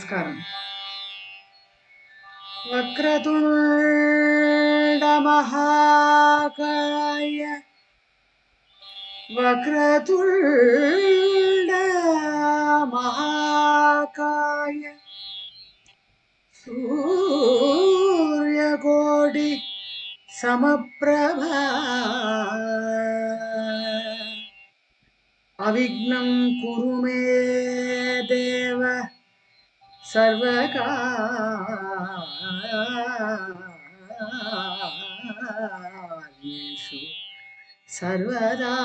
Namaskaram. Vakratulda Mahakaya Vakratulda Mahakaya Surya Kodi Samaprabha Avignam Kurume Deva Sarvakaryeshu Sarvada.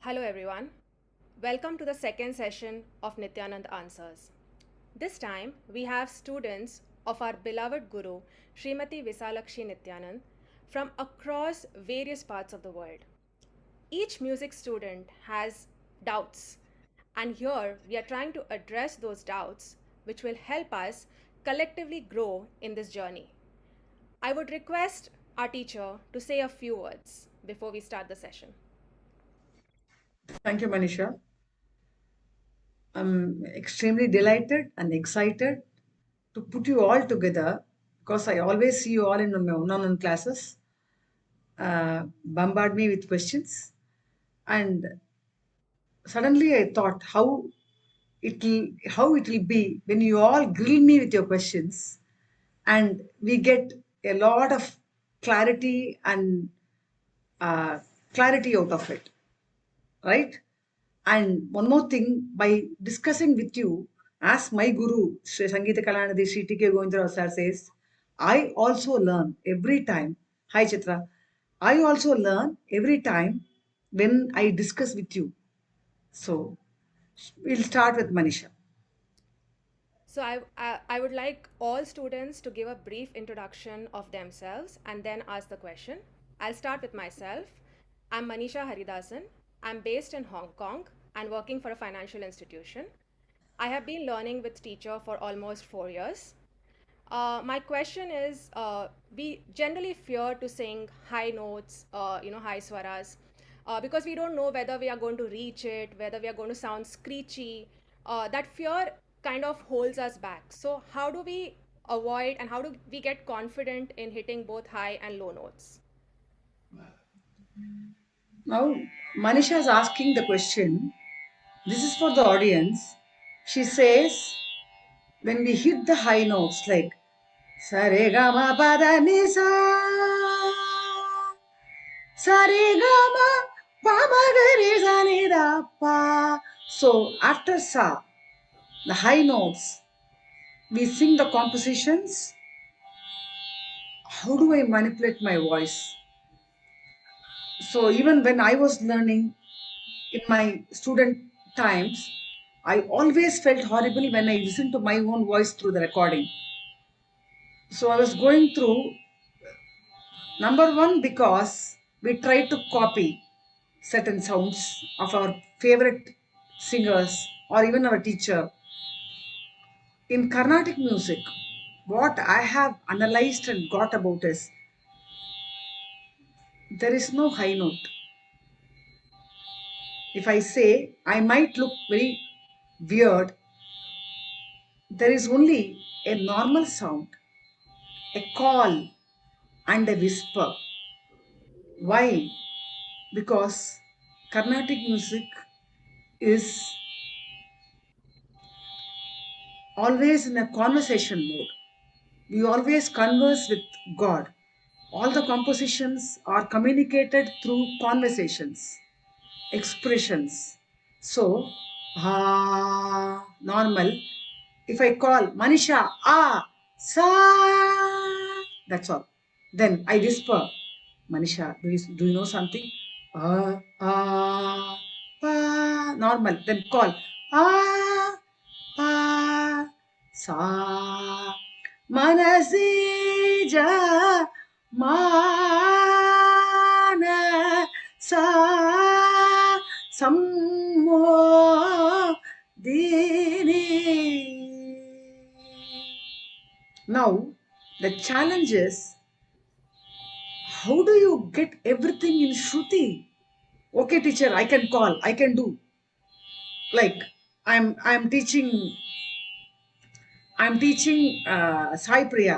Hello everyone. Welcome to the second session of Nityanand Answers. This time we have students of our beloved Guru Srimati Visalakshi Nityanand from across various parts of the world. Each music student has doubts, and here we are trying to address those doubts which will help us collectively grow in this journey. I would request our teacher to say a few words before we start the session. Thank you, Manisha. I'm extremely delighted and excited to put you all together because I always see you all in my one-on-one classes, bombard me with questions, and suddenly I thought how it will be when you all grill me with your questions and we get a lot of clarity and uh, clarity out of it, right? And one more thing, by discussing with you, as my guru, Sri Sangeeta Kalanidhi Sri T.K. Govindarao sir says, I also learn every time. Hi Chitra. I also learn every time when I discuss with you. So we'll start with Manisha. So I would like all students to give a brief introduction of themselves and then ask the question. I'll start with myself. I'm Manisha Haridasan. I'm based in Hong Kong and working for a financial institution. I have been learning with teacher for almost 4 years. My question is, we generally fear to sing high notes, high swaras, because we don't know whether we are going to reach it, whether we are going to sound screechy. That fear kind of holds us back. So how do we avoid and how do we get confident in hitting both high and low notes? Now, Manisha is asking the question. This is for the audience. She says, when we hit the high notes like Saregama Padanisa, Saregama Pamagarizanidapa. So after Sa, the high notes, we sing the compositions. How do I manipulate my voice? So even when I was learning in my student times, I always felt horrible when I listened to my own voice through the recording. So I was going through number one because we try to copy certain sounds of our favorite singers or even our teacher. In Carnatic music, what I have analyzed and got about is there is no high note. If I say I might look very weird, there is only a normal sound, a call, and a whisper. Why? Because Carnatic music is always in a conversation mode. We always converse with God. All the compositions are communicated through conversations, expressions. So, normal. If I call Manisha, sa, that's all. Then I whisper, Manisha, do you know something? Normal. Then call, sa, manasija, mana, sa, sammo, dini. Now, the challenge is how do you get everything in Shruti? Okay, teacher, I can call, I can do. Like I'm teaching, Sai Priya.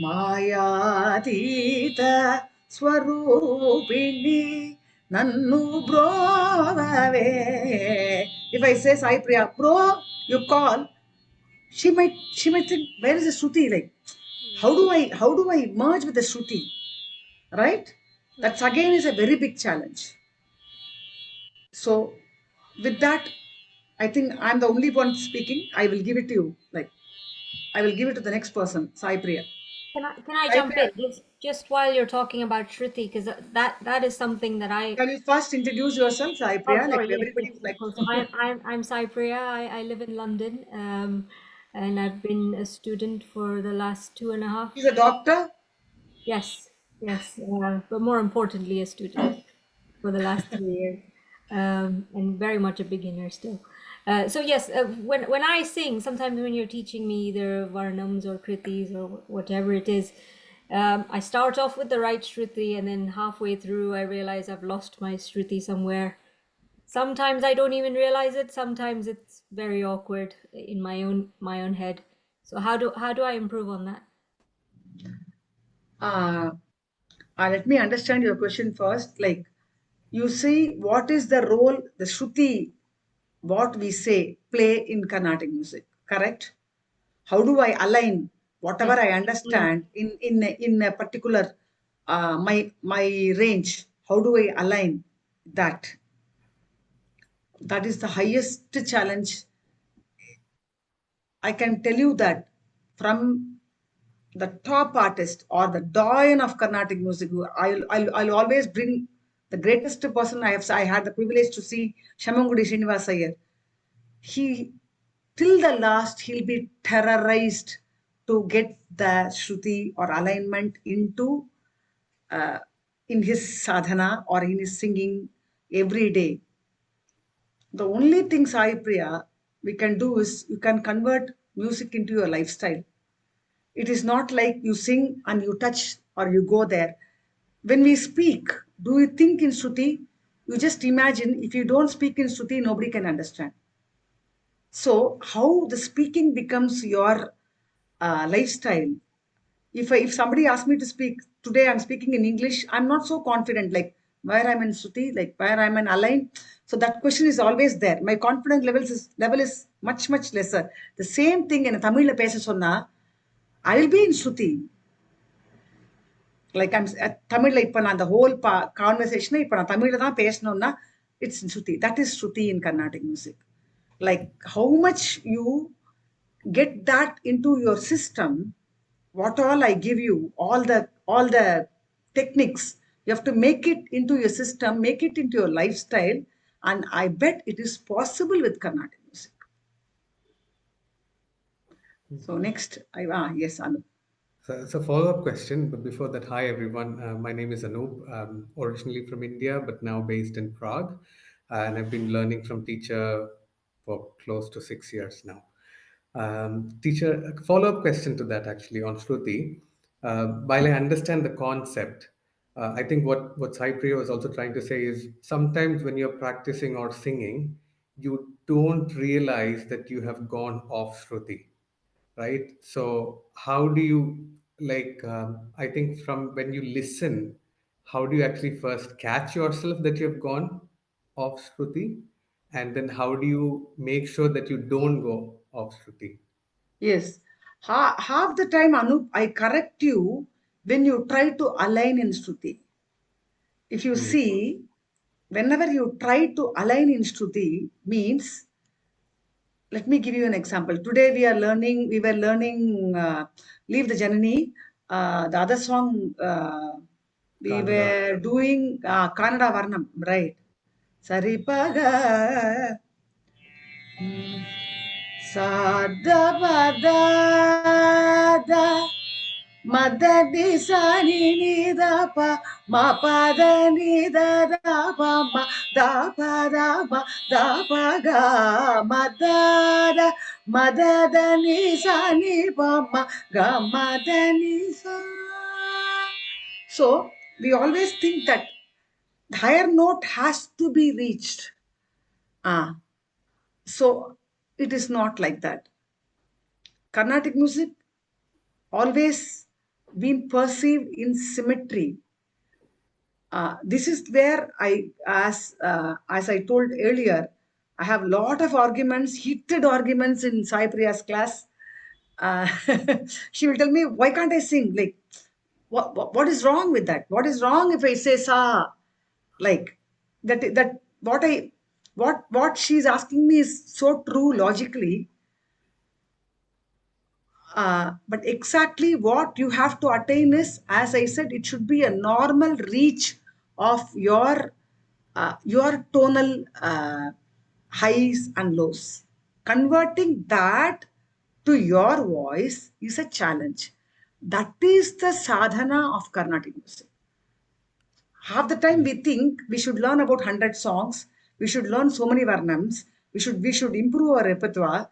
ಮಾಯಾತೀತ ಸ್ವರೂಪಿಣಿ ನನ್ನು ಬ್ರೋವೇ. If I say Sai Priya, bro, you call, she might think, where is the Shruti? Like, how do I merge with the Shruti? Right? That's again is a very big challenge. So with that, I think I'm the only one speaking. I will give it to you. Like, I will give it to the next person, Sai Priya. Can I Sai jump Priya, in just while you're talking about Shruti, because that is something that I. can you first introduce yourself, Sai Oh, Priya? Like sorry. Yes, everybody yes, would of like. course. I'm Sai Priya. I live in London, and I've been a student for the last two and a half. He's a doctor. Yes, yes, but more importantly, a student for the last 3 years, and very much a beginner still. So yes, when I sing, sometimes when you're teaching me either varnams or kritis or whatever it is, I start off with the right shruti, and then halfway through, I realize I've lost my shruti somewhere. Sometimes I don't even realize it. Sometimes it's very awkward in my own head. So how do I improve on that? Uh, Let me understand your question first. Like, you see, what is the role the Shruti, what we say, play in Carnatic music? Correct? How do I align whatever Yes. I Mm. understand in a particular my range? How do I align that? That is the highest challenge. I can tell you that from the top artist or the doyen of Carnatic music, I'll always bring the greatest person I had the privilege to see, Shamangudi Srinivas Iyer. He, till the last, he'll be terrorized to get the Shruti or alignment into uh, in his sadhana or in his singing every day. The only thing, Sai Priya, we can do is you can convert music into your lifestyle. It is not like you sing and you touch or you go there. When we speak, do you think in Shruti? You just imagine if you don't speak in Shruti, nobody can understand. So, how the speaking becomes your lifestyle. If somebody asks me to speak today, I'm speaking in English. I'm not so confident, like where I'm in Shruti, like where I'm in align. So that question is always there. My confidence level is much lesser. The same thing in Tamil pesa sonna, I will be in Shruti. Like I'm தமிழ்ல இப்ப நான் the whole conversation இப்ப நான் தமிழ்ல தான் பேசணும்னா it's Shruti. That is Shruti in Carnatic music. Like how much you get that into your system, what all I give you, all the techniques, you have to make it into your system, make it into your lifestyle, and I bet it is possible with Carnatic music. So next, yes, Anu. So it's a follow-up question, but before that, hi everyone. My name is Anoop. I'm originally from India, but now based in Prague, and I've been learning from teacher for close to 6 years now. Teacher, a follow-up question to that actually on Shruti. While I understand the concept, I think what Sai Priya was also trying to say is sometimes when you're practicing or singing, you don't realize that you have gone off Shruti, right? So how do you I think from when you listen, how do you actually first catch yourself that you have gone off Shruti, and then how do you make sure that you don't go off Shruti? Yes. Half the time, Anup, I correct you when you try to align in Shruti. If you Hmm. see, whenever you try to align in Shruti, means, let me give you an example. Today we were learning Leave the Janani. The other song we Kannada. were doing Kannada Varnam, right? Saripaga. Sadabada Madadi Sani Nidapa Mapada Nidapa Dapa Dapaga Madada Madadani Sani Pama Gamadani Sa. So we always think that The higher note has to be reached. So it is not like that. Carnatic music always been perceived in symmetry. This is where as I told earlier, I have a lot of arguments, heated arguments in Sai Priya's class. Uh, she will tell me, why can't I sing? Like, what is wrong with that? What is wrong if I say sa? Like that what she's asking me is so true logically. But exactly what you have to attain is, as I said, it should be a normal reach of your tonal highs and lows. Converting that to your voice is a challenge. That is the sadhana of Carnatic music. Half the time we think we should learn about 100 songs, we should learn so many varnams, we should improve our repertoire.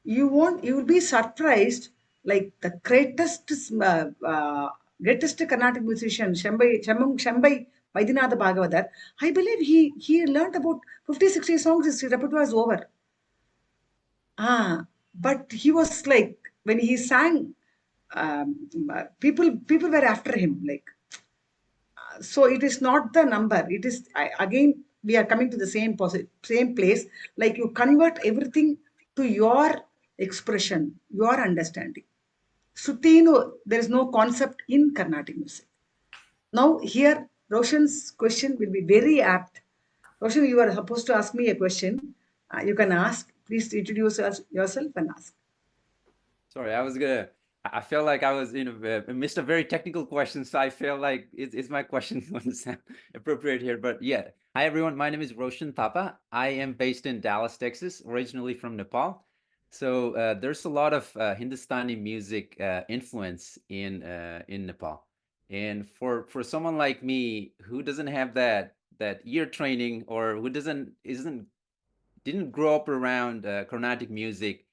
You will be surprised, like the greatest Carnatic musician, Shambai Vaidyanatha Bhagavatar. I believe he learned about 50-60 songs. His repertoire is over. But he was like, when he sang, people were after him. Like, so it is not the number. It is again we are coming to the same place. Like, you convert everything to your expression, your understanding. Sruthi, no, there is no concept in Carnatic music. Now here, Roshan's question will be very apt. Roshan, you are supposed to ask me a question. You can ask. Please introduce yourself and ask. Sorry, I feel like I was missed a very technical question, so I feel like it's my question going sound appropriate here. But yeah, hi everyone. My name is Roshan Thapa. I am based in Dallas, Texas, originally from Nepal. So there's a lot of Hindustani music influence in Nepal, and for someone like me who doesn't have that ear training, or who didn't grow up around Carnatic music,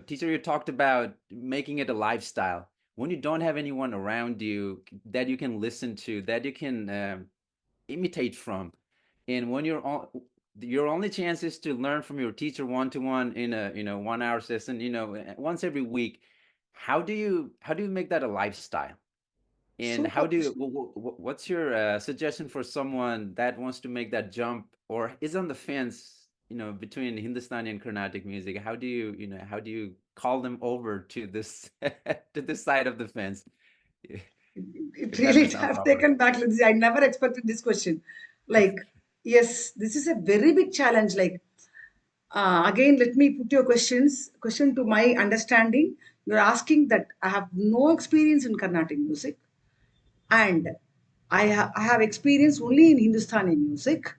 teacher, you talked about making it a lifestyle. When you don't have anyone around you that you can listen to, that you can imitate from, and when your only chance is to learn from your teacher one-to-one in a 1 hour session, once every week. How do you make that a lifestyle? And Super. what's your suggestion for someone that wants to make that jump, or is on the fence, between Hindustani and Carnatic music? How do you call them over to this to this side of the fence? It If that really may sound have proper. taken back. I never expected this question. Like, yes, this is a very big challenge. Like, again, let me put your question to my understanding. You're asking that I have no experience in Carnatic music, and I have experience only in Hindustani music.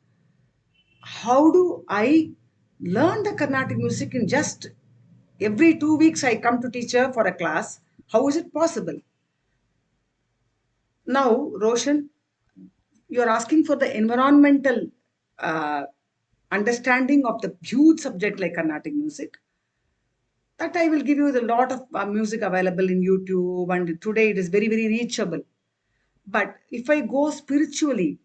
How do I learn the Carnatic music in just every 2 weeks? I come to teacher for a class. How is it possible? Now, Roshan, you're asking for the environmental uh, understanding of the huge subject like Carnatic music. That I will give you a lot of music available in YouTube, and today it is very, very reachable. But if I go spiritually,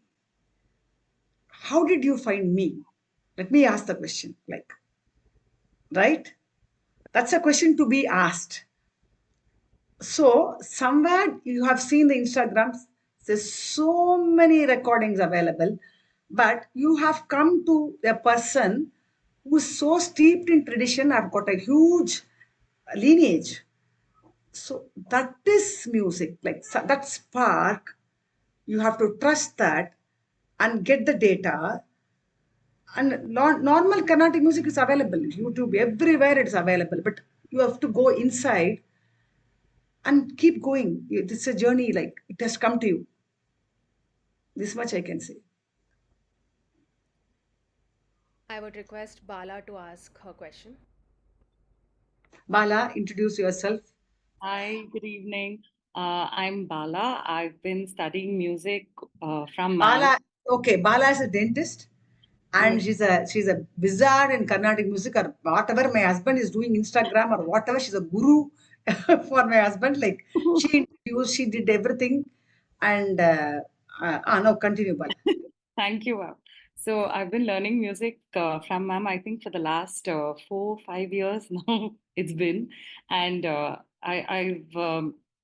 how did you find me? Let me ask the question, like, right? That's a question to be asked. So somewhere you have seen the Instagrams, there's so many recordings available, but you have come to a person who's so steeped in tradition. I've got a huge lineage. So that is music, like that spark. You have to trust that and get the data. And normal Carnatic music is available. YouTube, everywhere it's available. But you have to go inside and keep going. It's a journey, like it has come to you. This much I can say. I would request Bala to ask her question. Bala, introduce yourself. Hi, good evening. I'm Bala. I've been studying music from Bala, okay, Bala is a dentist, and Yes. she's a wizard in Carnatic music, or whatever my husband is doing Instagram or whatever. She's a guru for my husband. Like, she introduced, she did everything, and No, continue, Bala. Thank you, ma'am. So I've been learning music from ma'am, I think for the last 4, 5 years now it's been. And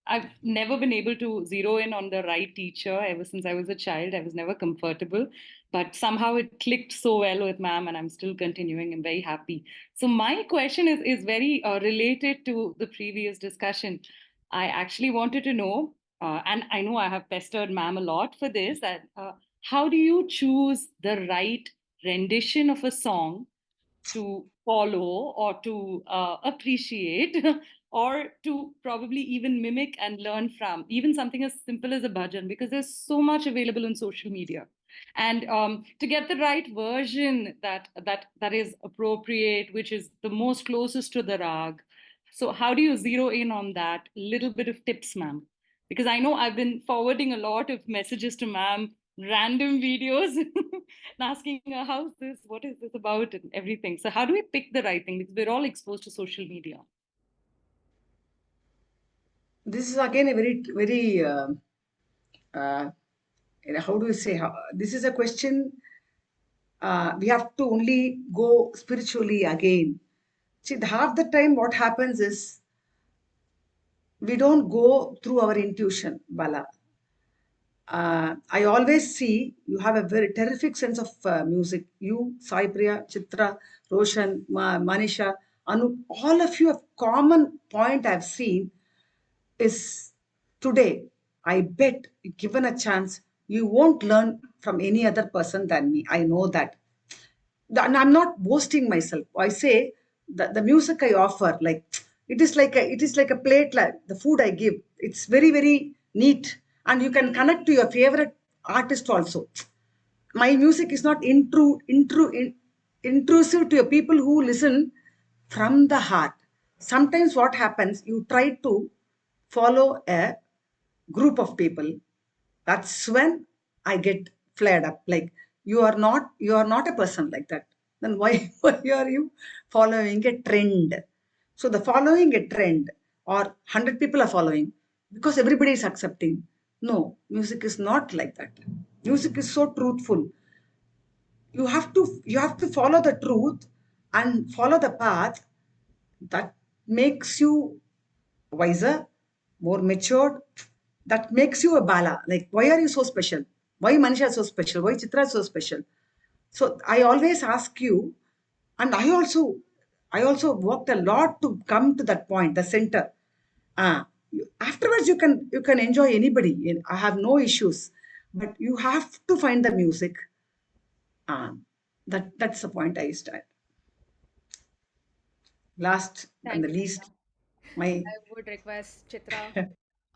I've never been able to zero in on the right teacher ever since I was a child. I was never comfortable, but somehow it clicked so well with ma'am, and I'm still continuing. I'm very happy. So my question is very related to the previous discussion. I actually wanted to know, and I know I have pestered ma'am a lot for this, that how do you choose the right rendition of a song to follow or to appreciate or to probably even mimic and learn from, even something as simple as a bhajan, because there's so much available on social media, and to get the right version that is appropriate, which is the most closest to the rag. So how do you zero in on that? Little bit of tips, ma'am, because I know I've been forwarding a lot of messages to ma'am, random videos and asking her, how's this? What is this about? And everything. So, how do we pick the right thing? Because we're all exposed to social media. This is again a very, very, uh, how do you say, this is a question we have to only go spiritually again. See, half the time what happens is we don't go through our intuition, Bala. I always see you have a very terrific sense of music. You, Sai Priya, Chitra, Roshan, Manisha, Anu, all of you have common point I've seen is today. I bet, given a chance, you won't learn from any other person than me. I know that. And I'm not boasting myself. I say the music I offer, like it is like a plate, like the food I give. It's very, very neat. And you can connect to your favorite artist also. My music is not intrusive to your people who listen from the heart. Sometimes what happens, you try to follow a group of people. That's when I get flared up. Like you are not a person like that. Then why, why are you following a trend? So the following a trend or 100 people are following because everybody is accepting. No, music is not like that. Music is so truthful. You have to follow the truth and follow the path that makes you wiser, more matured, that makes you a bala. Like, why are you so special? Why Manisha is so special? Why Chitra is so special? So I always ask you, and I also worked a lot to come to that point, the center. Afterwards, you can enjoy anybody. I have no issues, but you have to find the music. That's the point I start. Last and Thank the you. least, my I would request Chitra.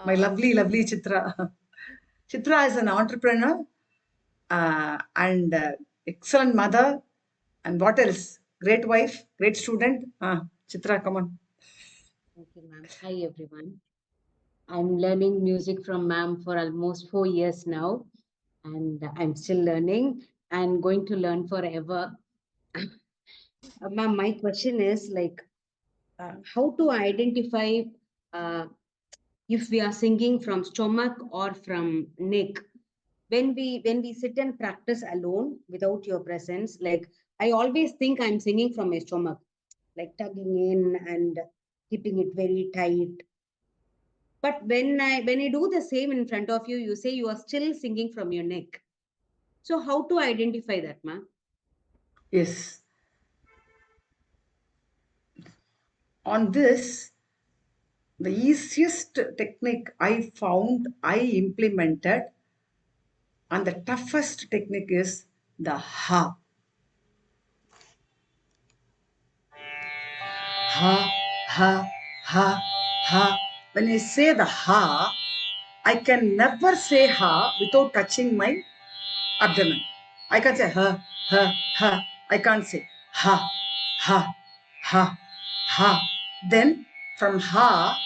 my Uh, lovely, lovely Chitra. Chitra is an entrepreneur and excellent mother. And what else? Great wife, great student. Chitra, come on. Thank you, ma'am. Hi, everyone. I'm learning music from ma'am for almost 4 years now, and I'm still learning and going to learn forever. Ma'am, my question is like, how to identify uh, if we are singing from stomach or from neck? When we sit and practice alone without your presence, like I always think I'm singing from my stomach, like tugging in and keeping it very tight. But when I do the same in front of you, you say you are still singing from your neck. So how to identify that, ma? Yes. On this, the easiest technique I found, I implemented, and the toughest technique is the ha. Ha, ha, ha, ha. When I say the ha, I can never say ha without touching my abdomen. I can say ha, ha, ha. I can't say ha, ha, ha, ha. Then from ha,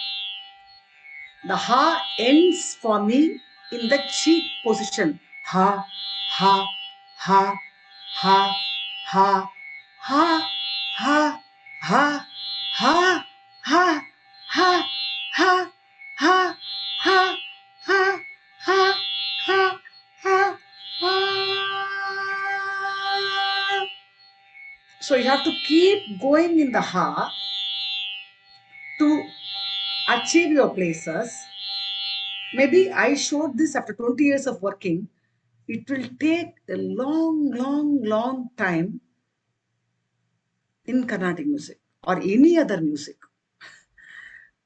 the ha ends for me in the cheek position. Ha, ha, ha, ha, ha, ha, ha, ha, ha, ha, ha, ha, ha, ha, ha, ha, ha, ha, So you have to keep going in the ha to achieve your places. Maybe I showed this after 20 years of working. It will take a long time in Carnatic music or any other music.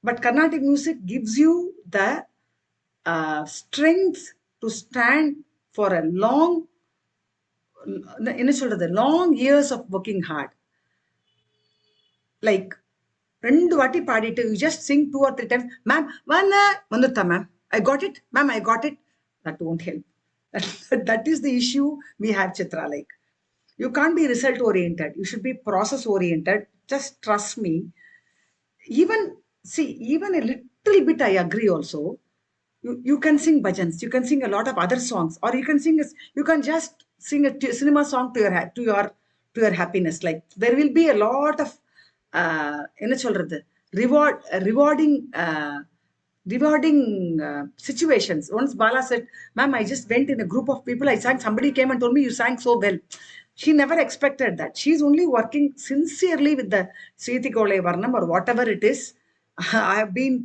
But Carnatic music gives you the strength to stand for a long, the long years of working hard. Like, రెండు వాటి పాడిட்டு you just sing 2 or 3 times, ma'am, vandutta ma'am, I got it, ma'am, I got it. That won't help. That is the issue we have, Chitra. Like, you can't be result oriented. You should be process oriented. Just trust me. Even a little bit I agree also. You can sing bhajans, you can sing a lot of other songs, or you can just sing a cinema song to your happiness. Like, there will be a lot of என்ன சொல்றது rewarding situations. Once Bala said, ma'am, I just went in a group of people, I sang, somebody came and told me you sang so well. She never expected that. She's only working sincerely with the Sri Thyagaraja Varnam or whatever it is. I have been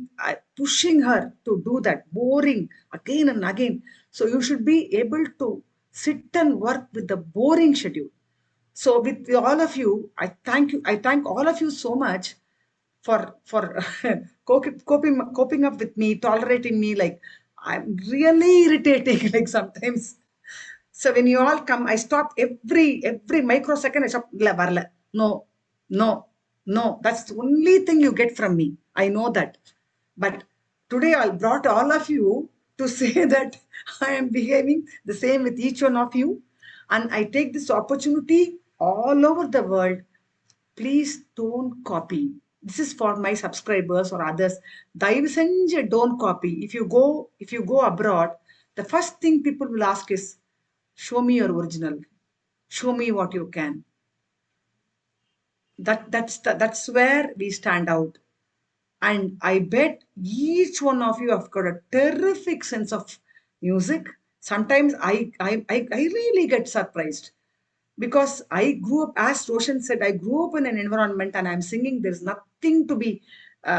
pushing her to do that, boring again and again. So you should be able to sit and work with the boring schedule. So with all of you, I thank all of you so much for coping up with me, tolerating me. Like, I'm really irritating like sometimes. So when you all come, I stop every microsecond. I stop. No. That's the only thing you get from me. I know that. But today I brought all of you to say that I am behaving the same with each one of you. And I take this opportunity all over the world. Please don't copy. This is for my subscribers or others. Daivu senju don't copy. If you go abroad, the first thing people will ask is, show me your original. Show me what you can. That's where we stand out. And I bet each one of you have got a terrific sense of music. Sometimes I really get surprised. Because I grew up, as Roshan said, I grew up in an environment and I'm singing, there's nothing to be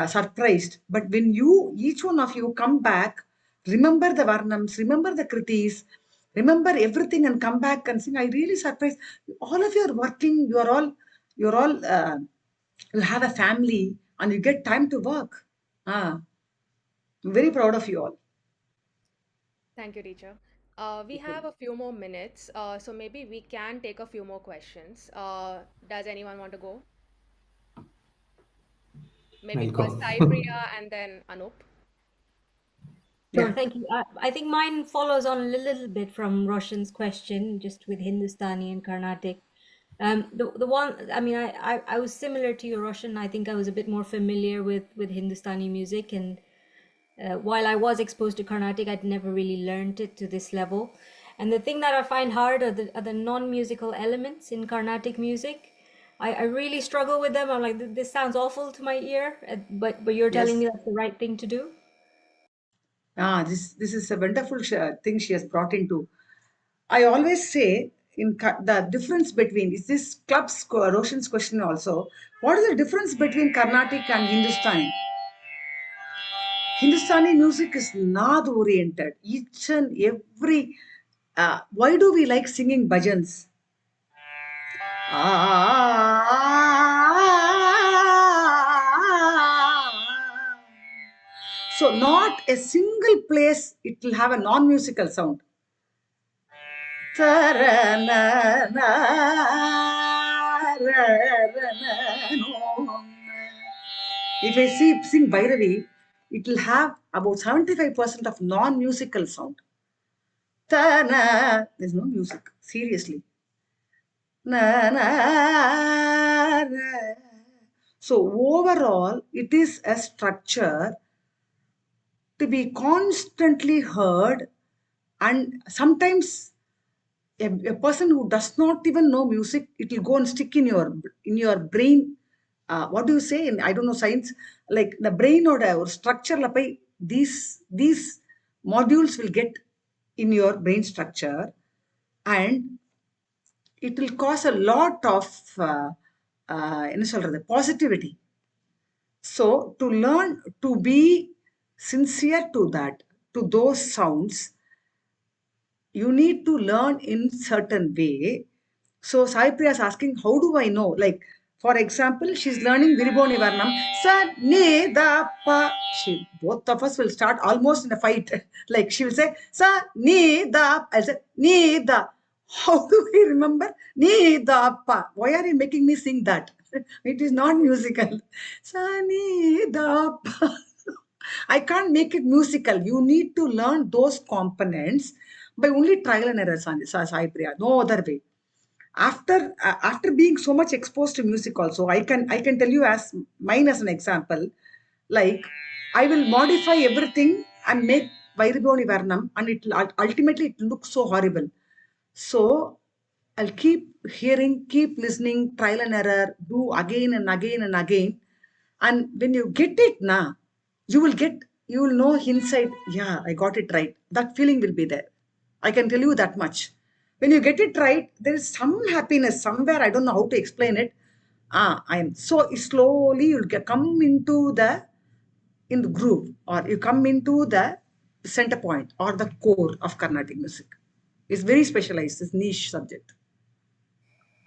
surprised. But when each one of you come back, remember the Varnams, remember the Kritis, remember everything and come back and sing, I really surprised. All of you are working, you're all, you have a family and you get time to work. I'm very proud of you all. Thank you, teacher. We have a few more minutes, so maybe we can take a few more questions. Does anyone want to go? Maybe I'll go. first Cypriya and then Anup. Sure, Yeah. thank you. I think mine follows on a little bit from Roshan's question, just with Hindustani and Carnatic. The one, I mean, I was similar to you, Roshan. I think I was a bit more familiar with Hindustani music, and while I was exposed to Carnatic, I'd never really learned it to this level. And the thing that I find hard are the non-musical elements in Carnatic music. I really struggle with them. I'm like, this sounds awful to my ear, but you're telling Yes. me that's the right thing to do. This is a wonderful thing she has brought into. I always say the difference between, is this club's Roshan's question also, what is the difference between Carnatic and Hindustani? Hindustani music is Naad oriented. Each and every, why do we like singing bhajans? So not a single place it will have a non-musical sound. If I sing Bhairavi, it will have about 75% of non-musical sound. There's no music, seriously. So overall, it is a structure to be constantly heard, and sometimes a person who does not even know music, it will go and stick in your brain. What do you say? I don't know science. Like the brain or structure, these modules will get in your brain structure, and it will cause a lot of என்ன சொல்றது, positivity. So to learn to be sincere to that, to those sounds, you need to learn in certain way. So Sai Priya is asking, how do I know? Like, for example, she's learning Viriboni Varnam. Sa, ne, da, pa. Both of us will start almost in a fight. Like, she will say, sa, ne, da. I'll say, ne, da. How do we remember? Ne, da, pa. Why are you making me sing that? It is not musical. Sa, ne, da, pa. I can't make it musical. You need to learn those components by only trial and error, Sai Priya. No other way. After being so much exposed to music also, I can tell you as mine as an example. Like, I will modify everything and make Vairiboni Varnam, and ultimately it looks so horrible. So I'll keep hearing, keep listening, trial and error, do again and again and again. And when you get it now, you will know inside, yeah, I got it right. That feeling will be there. I can tell you that much. When you get it right, there is some happiness somewhere. I don't know how to explain it. I am so slowly you'll come into in the groove, or you come into the center point or the core of Carnatic music. It's very specialized. It's niche subject.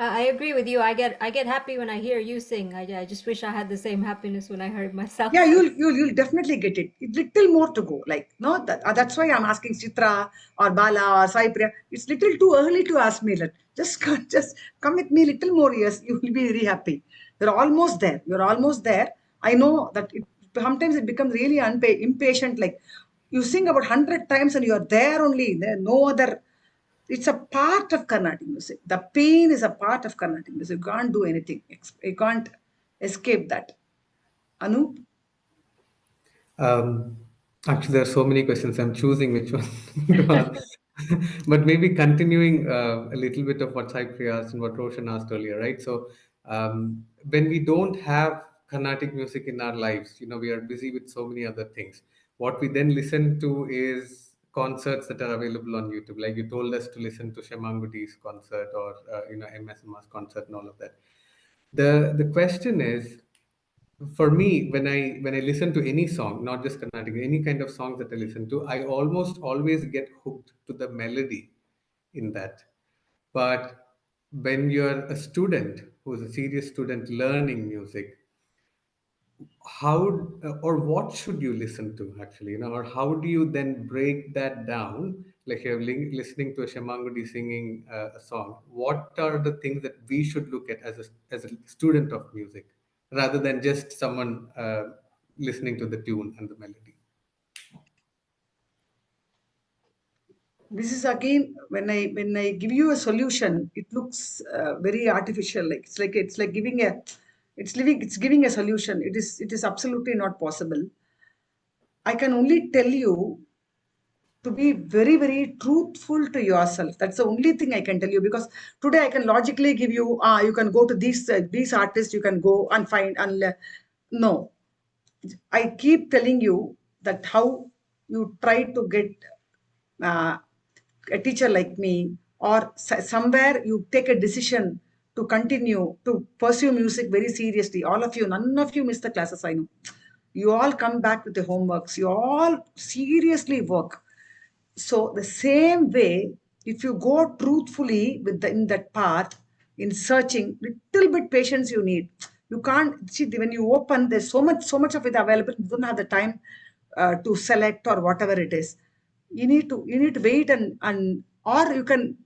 I agree with you. I get happy when I hear you sing. I just wish I had the same happiness when I heard myself Yeah, sing. you'll definitely get it. It's little more to go. Like, no, that's why I'm asking Chitra or Bala or Sai Priya. It's little too early to ask me that. Just come with me little more years. You will be very happy. You're almost there. You're almost there. I know that sometimes it becomes really impatient. Like, you sing about 100 times and you're there only. There no other. It's a part of Carnatic music. The pain is a part of Carnatic music. You can't do anything. You can't escape that. Anu? Um, Actually, there are so many questions. I'm choosing which one to ask. But maybe continuing a little bit of what Saipri asked and what Roshan asked earlier, right? So, when we don't have Carnatic music in our lives, we are busy with so many other things. What we then listen to is concerts that are available on YouTube. Like you told us to listen to Shemanguti's concert or MSM's concert and all of that. The question is, for me, when I listen to any song, not just Carnatic, any kind of songs that I listen to, I almost always get hooked to the melody in that. But when you're a student who's a serious student learning music, how or what should you listen to actually, or how do you then break that down? Like you're listening to a Shamangudi singing a song, what are the things that we should look at as a student of music rather than just someone listening to the tune and the melody? This is again, when I give you a solution, it looks very artificial. Like it's like giving a solution. It is absolutely not possible. I can only tell you to be very, very truthful to yourself. That's the only thing I can tell you, because today I can logically give you, you can go to these artists, you can go and find and no. I keep telling you that how you try to get uh, a teacher like me, or somewhere you take a decision to continue to pursue music very seriously. All of you, none of you miss the classes, I know. You all come back with the homeworks. You all seriously work. So the same way, if you go truthfully in that path, in searching, little bit patience you need. You can't see when you open. There's so much of it available. You don't have the time to select or whatever it is. You need to wait and or you can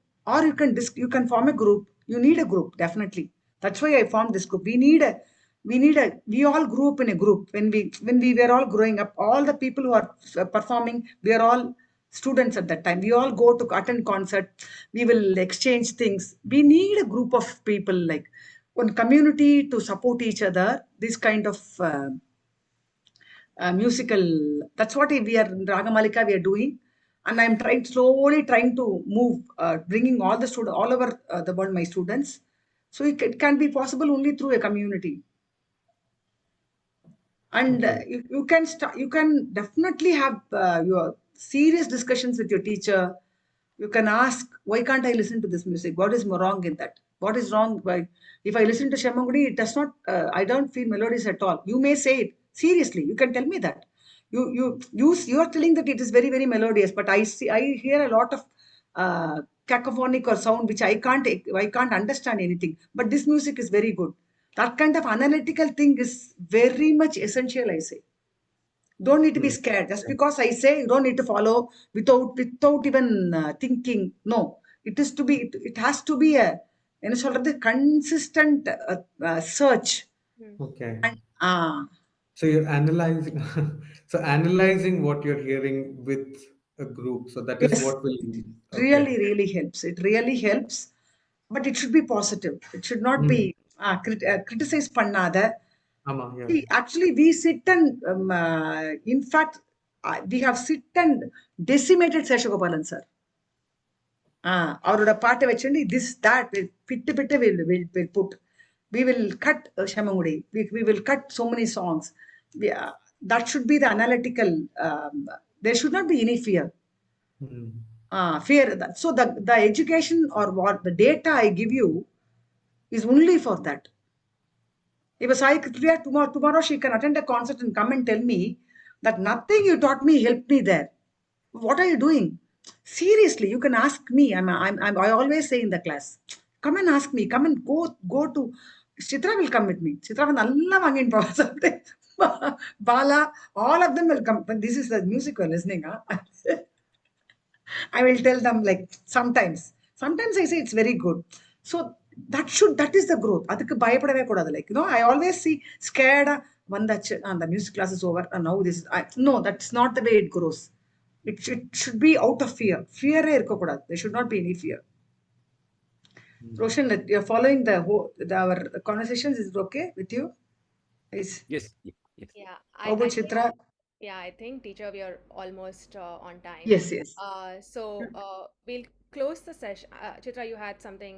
form a group. You need a group, definitely. That's why I formed this group. We all grew up in a group when we were all growing up. All the people who are performing, we are all students at that time. We all go to attend concert. We will exchange things. We need a group of people, like one community, to support each other. This kind of musical. That's what we are in Ragamalika we are doing, and I'm slowly trying to move, bringing all the students all over the world, my students. So it can be possible only through a community, and Okay. you can definitely have your serious discussions with your teacher. You can ask, why can't I listen to this music? What is wrong in that? What is wrong? If I listen to Shemangudi, it does not, I don't feel melodious at all. You may say it. Seriously, you can tell me that. You are telling that it is very, very melodious, but I hear a lot of cacophonic or sound which I can't understand anything. But this music is very good. That kind of analytical thing is very much essential, I say. Don't need to be scared. Just because I say, you don't need to follow without even thinking. No, it is to be. It has to be a sort of the consistent search. Okay. And So you're analyzing, so analyzing what you're hearing with a group. So that is yes, what will, it okay. really helps. It really helps, but it should be positive. It should not be criticize பண்ணாத. Yeah. See, actually, we sit and, in fact, we have sit and decimated Seshagopalan sir. அவரோட பாட்டை வச்சுட்டு this that bit bit will put. We will cut Shamangudi. We will cut so many songs. That should be the analytical. There should not be any fear. Fear. So the education or what the data I give you is only for that. If a Sai Kriya tomorrow she can attend a concert and come and tell me that nothing you taught me helped me there. What are you doing? Seriously, you can ask me. I always say in the class, come and ask me. Come and go to. Chitra will come with me. Chitra will alla vangin something. Bala, all of them will come. But this is the music we're listening. I will tell them like sometimes. Sometimes I say it's very good. So that is the growth. அதுக்கு பயப்படவே கூடாது. Like, I always see scared வந்தாச்சு and the music class is over and now this no, that's not the way it grows. It should be out of fear. Fear இருக்கக்கூடாது. There should not be any fear. Roshan, you're following our conversations. Is it okay with you? Yes. Yes. Yeah, How about Chitra? Yeah, I think teacher, we are almost on time. Yes. So we'll close the session. Chitra, you had something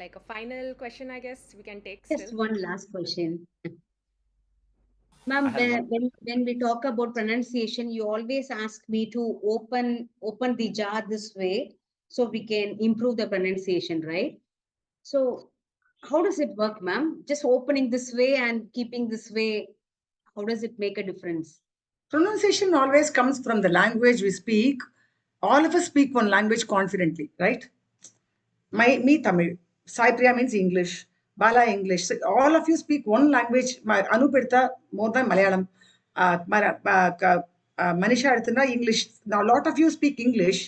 like a final question, I guess we can take Just still. one last question. Ma'am, I had when we talk about pronunciation, you always ask me to open the jar this way so we can improve the pronunciation, right? So how does it work, ma'am? Just opening this way and keeping this way, how does it make a difference? Pronunciation always comes from the language we speak. All of us speak one language confidently, right? Me Tamil, Sai Priya means English, Bala English. So all of you speak one language. Anupirtha more than Malayalam. Manisha Arthana English. Now a lot of you speak English.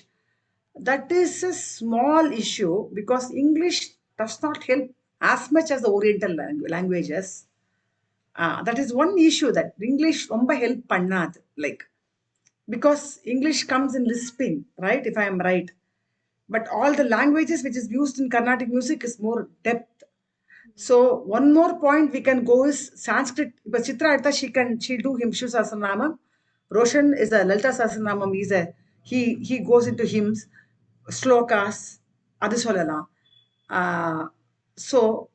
That is a small issue because English does not help as much as the Oriental languages. That is one issue that English romba help pannad, like, because English comes in lisping, right? If I am right. But all the languages which is used in Carnatic music is more depth. So one more point we can go is Sanskrit. But Chitra Artha, she'll do Himshu Sahasranamam. Roshan is a Lalita Sahasranamam. He goes into hymns, slokas, adu sollala. So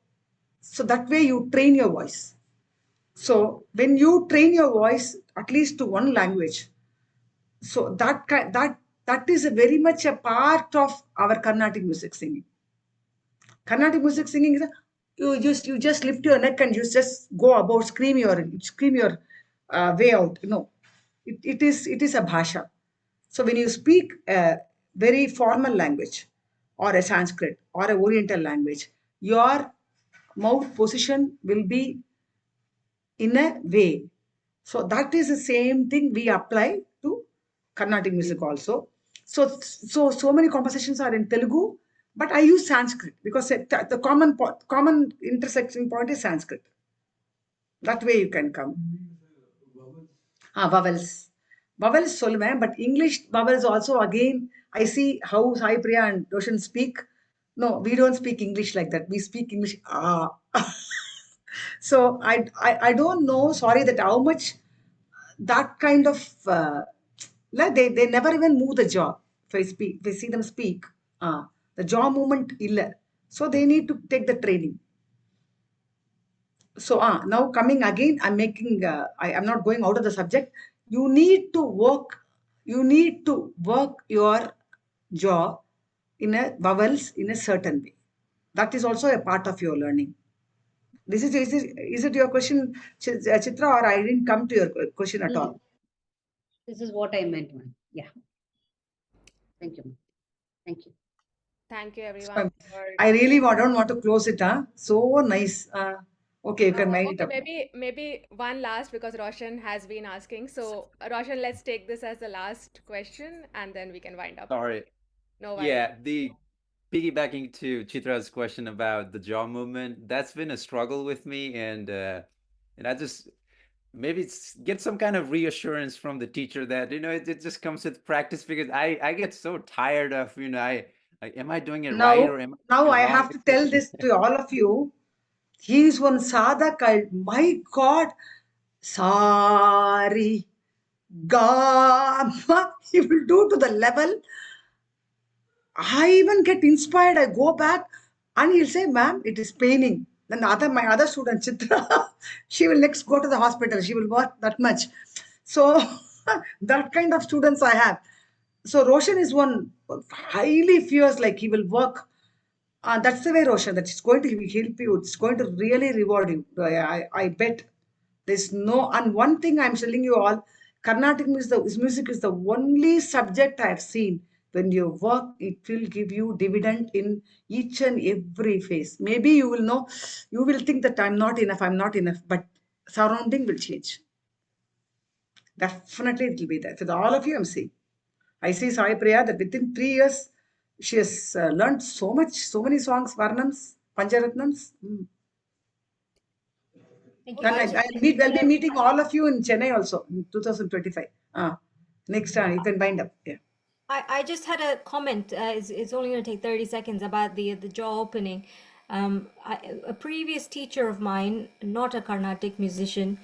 that way you train your voice. So when you train your voice at least to one language, so that is a very much a part of our Carnatic music singing. Carnatic music singing is you just lift your neck and you just go about scream your way out. No, it is a bhasha. So when you speak a very formal language or a Sanskrit or a Oriental language, your mouth position will be in a way. So that is the same thing we apply to Carnatic music also. So many compositions are in Telugu, but I use Sanskrit because the common intersecting point is Sanskrit. That way you can come. Vowels. Vowels சொல்லுவேன், but English vowels also again I see how Sai Priya and Roshan speak. No, we don't speak English like that. We speak English. So I don't know. Sorry that how much that kind of they never even move the jaw. If I see them speak, the jaw movement illa. So they need to take the training. So now coming again, I'm making. I'm not going out of the subject. You need to work. You need to work your jaw in a vowels in a certain way. That is also a part of your learning. Is it your question, Chitra, or I didn't come to your question at No, all? this is what I meant, ma'am. Yeah. Thank you, ma'am. Thank you. Thank you, So everyone. I really don't want to close it, huh? So nice. Okay, you can wind it Okay, up. maybe one last, because Roshan has been asking. So, Roshan, let's take this as the last question, and then we can wind up. Sorry. No worries. Yeah, the piggybacking to Chitra's question about the jaw movement, that's been a struggle with me, and I just maybe get some kind of reassurance from the teacher that it just comes with practice, because I get so tired of am I doing it right or am I Now doing it I wrong? have to tell this to all of you. He is one sadhak. My God, Sari, Ga. He will do to the level. I even get inspired. I go back and he'll say, "Ma'am, it is paining." Then my other student, Chitra, she will next go to the hospital. She will work that much. So that kind of students I have. So Roshan is one highly fierce, like he will work. That's the way, Roshan, that it's going to help you. It's going to really reward you. I bet. There's no, and one thing I'm telling you all, Carnatic music is the only subject I've seen. When you work, it will give you dividend in each and every phase. Maybe you will know, you will think that I'm not enough, but surrounding will change. Definitely it will be there. For all of you, I'm saying. I see Sai Priya that within 3 years, she has learned so much, so many songs, Varnams, Pancharatnams. Thank you. And I'll be meeting all of you in Chennai also in 2025. Next time, you can wind up. Yeah. I just had a comment. It's only going to take 30 seconds about the jaw opening. A previous teacher of mine, not a Carnatic musician,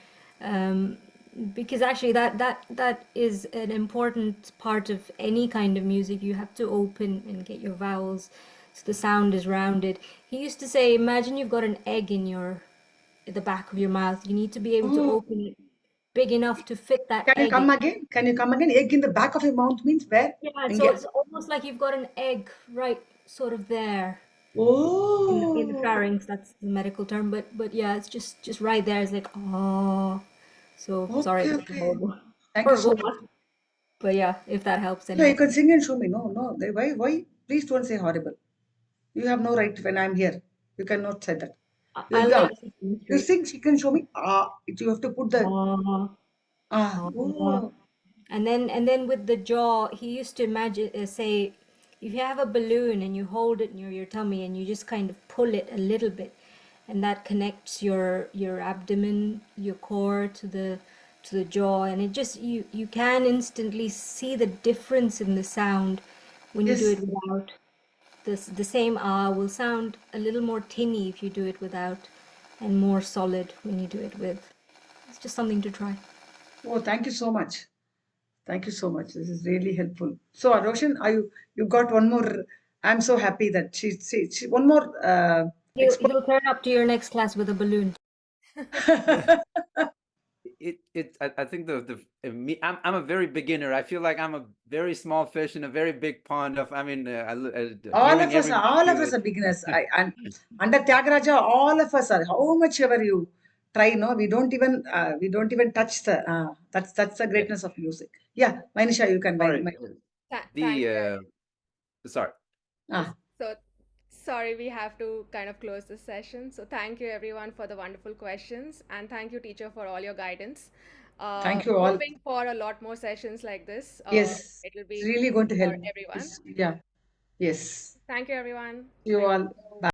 because actually that is an important part of any kind of music. You have to open and get your vowels so the sound is rounded. He used to say, imagine you've got an egg in the back of your mouth. You need to be able to Oh, open it big enough to fit that can you egg come in. again? Can you come again? Egg in the back of your mouth means where? Yeah, so Inge- it's almost like you've got an egg right sort of there in the Oh, pharynx. That's the medical term, but yeah, it's just right there. It's like oh, so sorry, okay, that's a okay. horrible Thank you so horrible much. one. But yeah, if that helps Yeah, you anyone. can sing and show me. No, no. Why? Please don't say horrible. You have no right when I'm here. You cannot say that. I Yeah. learned to sing You straight. sing, she can show me. You have to put the Ah, ah. oh. And then with the jaw, he used to imagine say, if you have a balloon and you hold it near your tummy and you just kind of pull it a little bit, and that connects your abdomen, your core to the jaw, and it just you can instantly see the difference in the sound when you do Yes. it without. The same ah will sound a little more tinny if you do it without, and more solid when you do it with. It's just something to try. Oh, thank you so much. Thank you so much. This is really helpful. So, Roshan, you got one more? I'm so happy that she one more expert. He'll turn up to your next class with a balloon. I think me, I'm a very beginner. I feel like I'm a very small fish in a very big pond of, hearing everybody All of do us are beginners. it. And under Tyagaraja, all of us are. How much ever you try, no, we don't even touch the. That's the Yeah. greatness of music. Yeah, Manisha, you can Sorry. mind. Thank you. Sorry. Ah, So, sorry, we have to kind of close this session. So, thank you everyone for the wonderful questions, and thank you, teacher, for all your guidance. thank you all. Hoping for a lot more sessions like this. Yes, It will it's be really going to for help. everyone. Yeah. Yes. Thank you, everyone. See you Thank all. you. Bye.